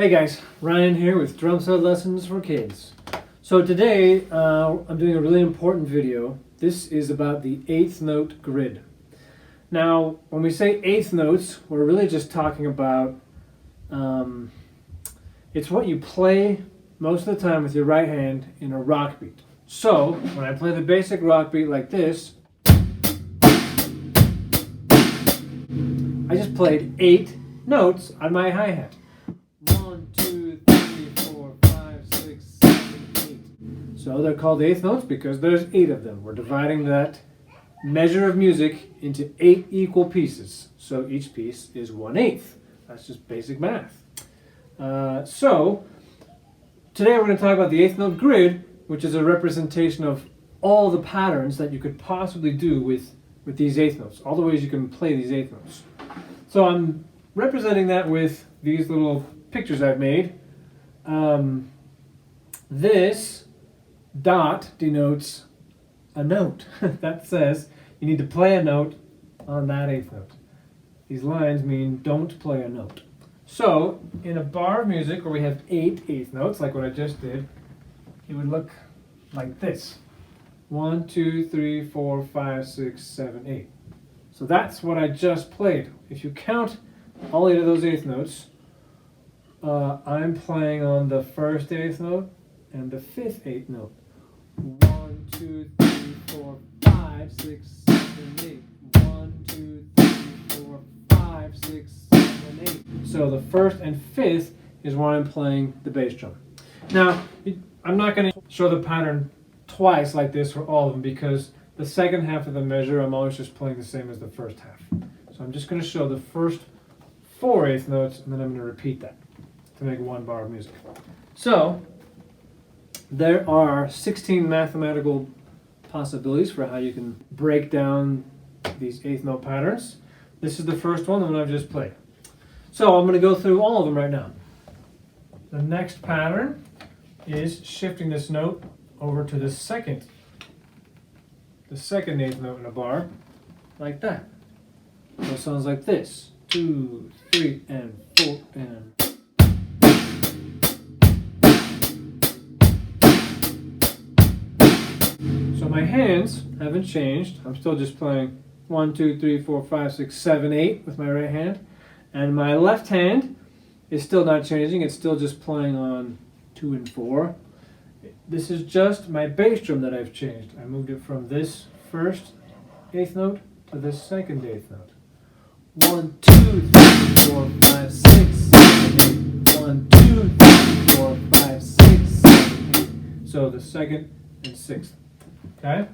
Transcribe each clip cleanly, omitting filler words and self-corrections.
Hey guys, Ryan here with Drum Set Lessons for Kids. So today I'm doing a really important video. This is about the eighth note grid. Now when we say eighth notes, we're really just talking about it's what you play most of the time with your right hand in a rock beat. So when I play the basic rock beat like this, I just played 8 notes on my hi-hat. 1, 2, 3, 4, 5, 6, 7, 8. So they're called eighth notes because there's 8 of them. We're dividing that measure of music into 8 equal pieces. So each piece is 1/8. That's just basic math. So today we're going to talk about the eighth note grid, which is a representation of all the patterns that you could possibly do with these eighth notes, all the ways you can play these eighth notes. So I'm representing that with these little pictures I've made. This dot denotes a note. That says you need to play a note on that eighth note. These lines mean don't play a note. So in a bar of music where we have 8 eighth notes, like what I just did, it would look like this. 1, 2, 3, 4, 5, 6, 7, 8. So that's what I just played. If you count all 8 of those eighth notes, I'm playing on the first eighth note and the fifth eighth note. 1, 2, 3, 4, 5, 6, 7, 8. 1, 2, 3, 4, 5, 6, 7, 8. So the first and fifth is when I'm playing the bass drum. Now, I'm not going to show the pattern twice like this for all of them because the second half of the measure I'm always just playing the same as the first half. So I'm just going to show the first 4 eighth notes and then I'm going to repeat that to make one bar of music. So there are 16 mathematical possibilities for how you can break down these eighth note patterns. This is the first one, the one I've just played. So I'm going to go through all of them right now. The next pattern is shifting this note over to the second eighth note in a bar, like that. So it sounds like this. 2, 3, and 4, and... So my hands haven't changed. I'm still just playing 1, 2, 3, 4, 5, 6, 7, 8 with my right hand. And my left hand is still not changing. It's still just playing on 2 and 4. This is just my bass drum that I've changed. I moved it from this first eighth note to this second eighth note. 1, 2, 3, 4, 5, 6, 7, 8. 1, 2, 3, 4, 5, 6, 7, 8. So the second and sixth. Okay?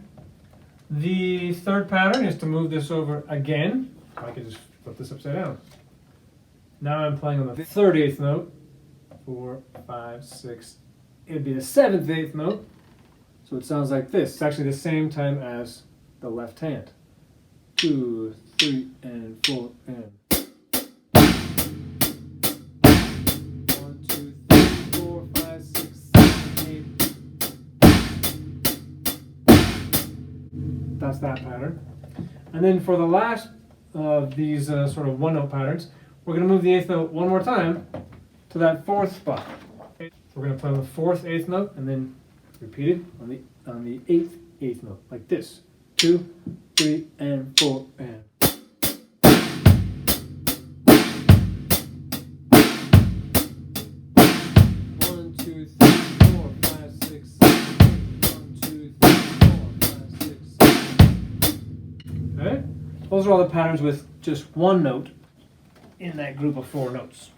The third pattern is to move this over again. I can just flip this upside down. Now I'm playing on the third eighth note. 4, 5, 6. It'd be the 7th eighth note. So it sounds like this. It's actually the same time as the left hand. 2, 3, and 4, and... 1, 2, 3, 4, 5, 6, 7, 8. That's that pattern. And then for the last of these sort of one-note patterns, we're going to move the eighth note one more time to that 4th spot. We're going to play on the 4th eighth note and then repeat it on the 8th eighth note, like this. 2, 3, and 4, and... 1, 2, 3, 4, 5, 6, 7, 8. 1, 2, 3, 4, 5, 6, 7. Okay? Those are all the patterns with just one note in that group of 4 notes.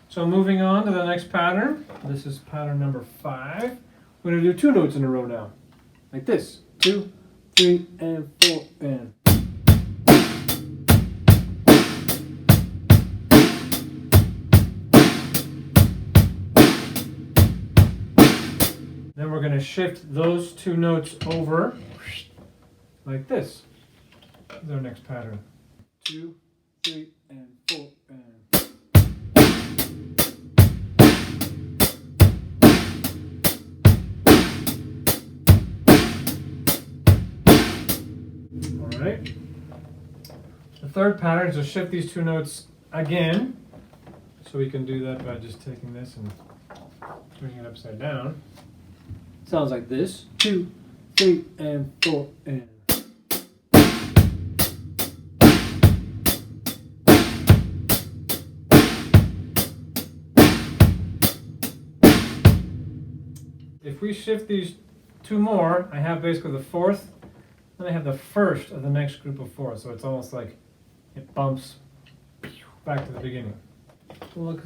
So moving on to the next pattern. This is pattern number 5. We're going to do 2 notes in a row now. Like this. 2, 3, and 4, and... Then we're going to shift those 2 notes over like this. This is our next pattern. 2, 3, and 4, and... Alright. The third pattern is to shift these 2 notes again. So we can do that by just taking this and turning it upside down. Sounds like this. 2, 3, and 4, and. If we shift these two more, I have basically the fourth, then I have the first of the next group of four. So it's almost like it bumps back to the beginning. It looks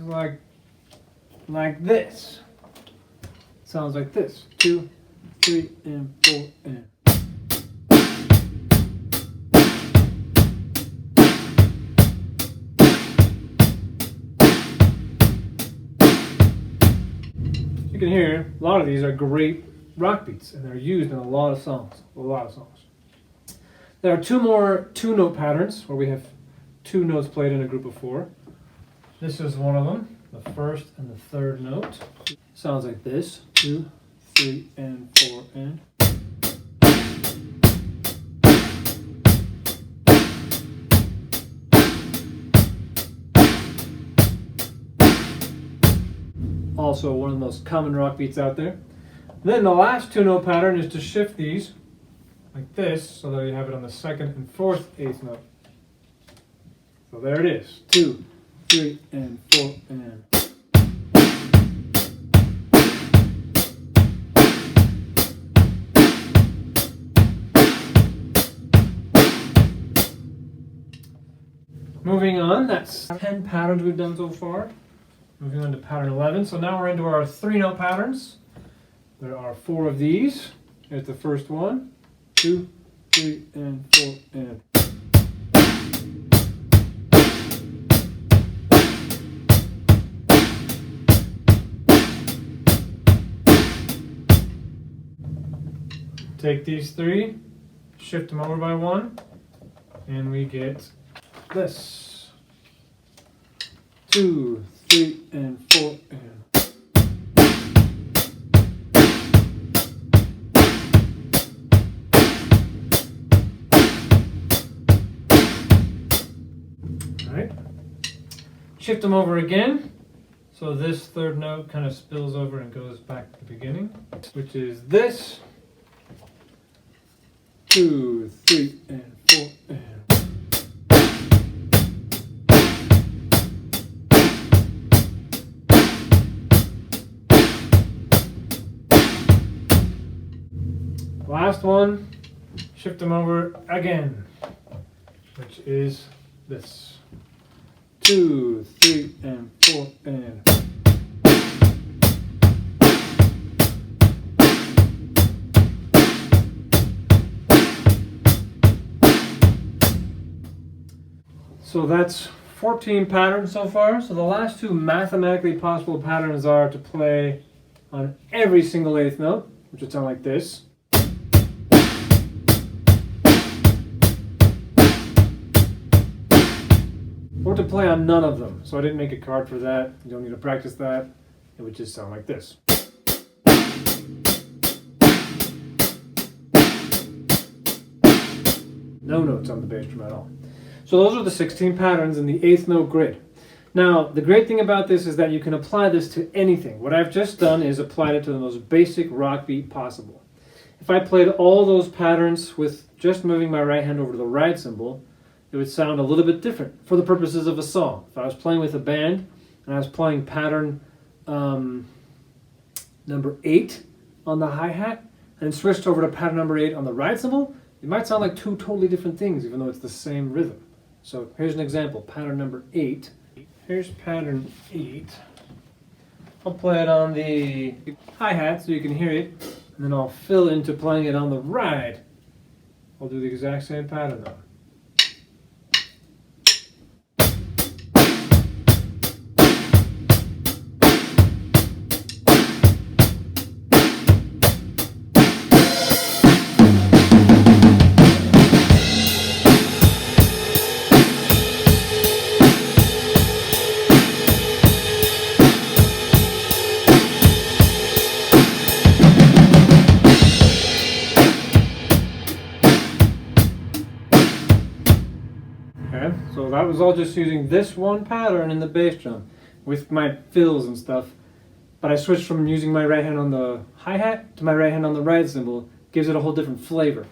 like this. Sounds like this. 2, 3, and 4, and. You can hear a lot of these are great rock beats, and they're used in a lot of songs. There are two more two-note patterns where we have two notes played in a group of four. This is one of them, the first and the third note. Sounds like this. 2, 3, and 4, and. Also one of the most common rock beats out there. Then the last two-note pattern is to shift these like this so that you have it on the second and fourth eighth note. So there it is. 2, 3, and 4, and. Moving on, that's 10 patterns we've done so far. Moving on to pattern 11. So now we're into our three-note patterns. There are 4 of these. Here's the first one. 2, 3, and 4, and. Take these 3, shift them over by 1, and we get this. 2, 3, and 4, and. Alright. Shift them over again. So this third note kind of spills over and goes back to the beginning, which is this. 2, 3, and 4, and. Last one, shift them over again, which is this. 2, 3, and 4, and. So that's 14 patterns so far. So the last two mathematically possible patterns are to play on every single eighth note, which would sound like this. Or to play on none of them. So I didn't make a card for that. You don't need to practice that. It would just sound like this. No notes on the bass drum at all. So those are the 16 patterns in the eighth note grid. Now, the great thing about this is that you can apply this to anything. What I've just done is applied it to the most basic rock beat possible. If I played all those patterns with just moving my right hand over to the right cymbal, it would sound a little bit different for the purposes of a song. If I was playing with a band and I was playing pattern number 8 on the hi-hat and switched over to pattern number 8 on the right cymbal, it might sound like two totally different things even though it's the same rhythm. So here's an example, pattern number 8. Here's pattern 8. I'll play it on the hi-hat so you can hear it, and then I'll fill into playing it on the right. I'll do the exact same pattern though. So that was all just using this one pattern in the bass drum. with my fills and stuff. But I switched from using my right hand on the hi-hat to my right hand on the ride cymbal. Gives it a whole different flavor.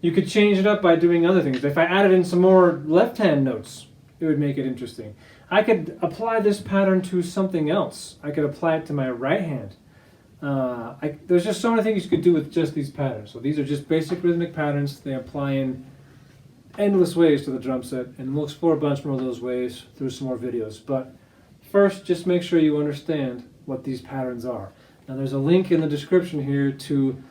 You could change it up by doing other things. If I added in some more left hand notes, it would make it interesting. I could apply this pattern to something else. I could apply it to my right hand. There's just so many things you could do with just these patterns. So these are just basic rhythmic patterns. They apply in endless ways to the drum set, and we'll explore a bunch more of those ways through some more videos. But first, just make sure you understand what these patterns are. Now there's a link in the description here to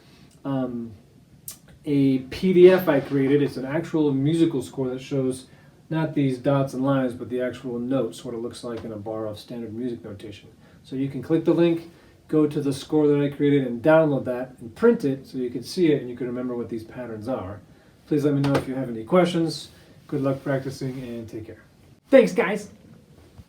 a PDF I created. It's an actual musical score that shows not these dots and lines, but the actual notes, what it looks like in a bar of standard music notation. So you can click the link, go to the score that I created and download that and print it so you can see it and you can remember what these patterns are. Please let me know if you have any questions. Good luck practicing and take care. Thanks, guys.